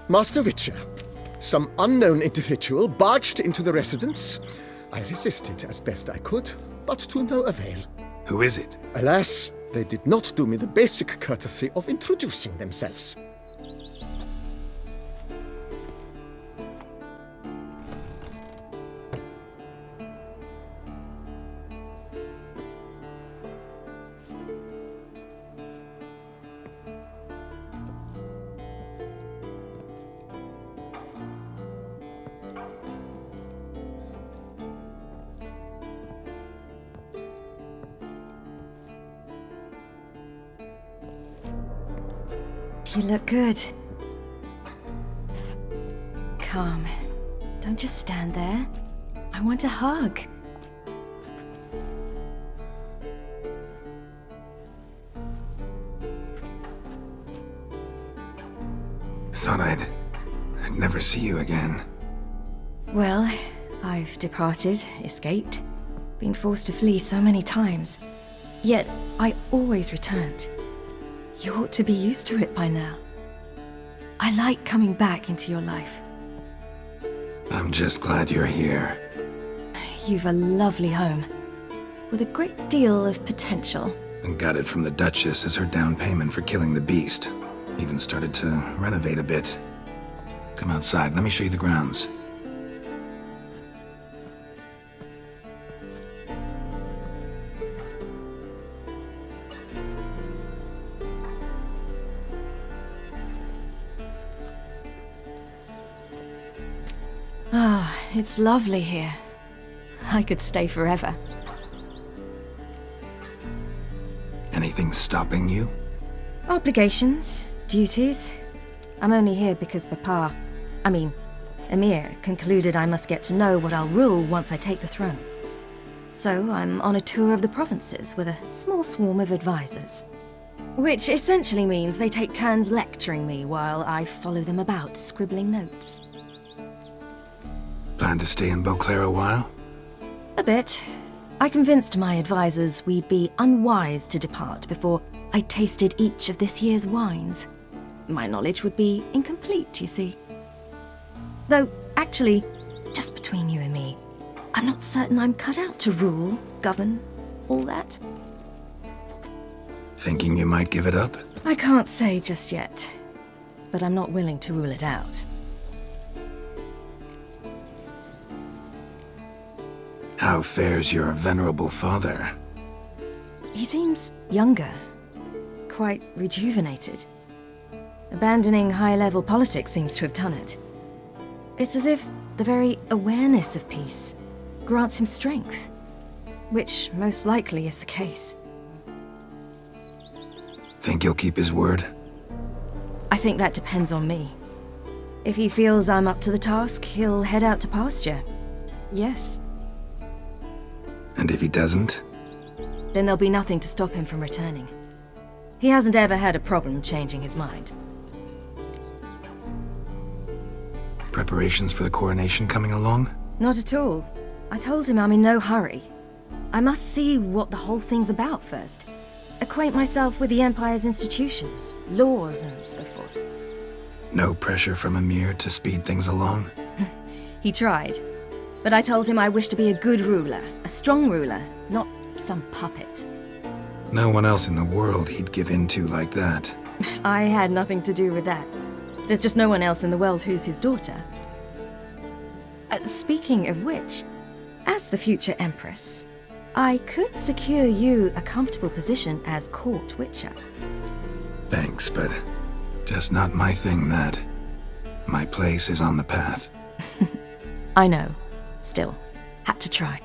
Master Witcher, some unknown individual barged into the residence. I resisted as best I could, but to no avail. Who is it? Alas, they did not do me the basic courtesy of introducing themselves. You look good. Come. Don't just stand there. I want a hug. Thought I'd never see you again. Well, I've departed, escaped, been forced to flee so many times. Yet, I always returned. You ought to be used to it by now. I like coming back into your life. I'm just glad you're here. You've a lovely home, with a great deal of potential. And got it from the Duchess as her down payment for killing the beast. Even started to renovate a bit. Come outside, let me show you the grounds. Ah, it's lovely here. I could stay forever. Anything stopping you? Obligations, duties. I'm only here because Emir concluded I must get to know what I'll rule once I take the throne. So I'm on a tour of the provinces with a small swarm of advisors. Which essentially means they take turns lecturing me while I follow them about, scribbling notes. Plan to stay in Beauclair a while? A bit. I convinced my advisors we'd be unwise to depart before I tasted each of this year's wines. My knowledge would be incomplete, you see. Though, actually, just between you and me, I'm not certain I'm cut out to rule, govern, all that. Thinking you might give it up? I can't say just yet, but I'm not willing to rule it out. How fares your venerable father? He seems younger, quite rejuvenated. Abandoning high-level politics seems to have done it. It's as if the very awareness of peace grants him strength, which most likely is the case. Think he'll keep his word? I think that depends on me. If he feels I'm up to the task, he'll head out to pasture. Yes. And if he doesn't? Then there'll be nothing to stop him from returning. He hasn't ever had a problem changing his mind. Preparations for the coronation coming along? Not at all. I told him I'm in no hurry. I must see what the whole thing's about first. Acquaint myself with the Empire's institutions, laws, and so forth. No pressure from Emir to speed things along? He tried. But I told him I wish to be a good ruler, a strong ruler, not some puppet. No one else in the world he'd give in to like that. I had nothing to do with that. There's just no one else in the world who's his daughter. Speaking of which, as the future Empress, I could secure you a comfortable position as court witcher. Thanks, but just not my thing, that. My place is on the path. I know. Still, had to try.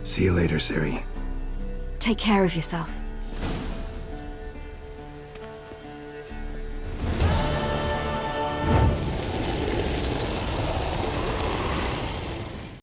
See you later, Ciri. Take care of yourself.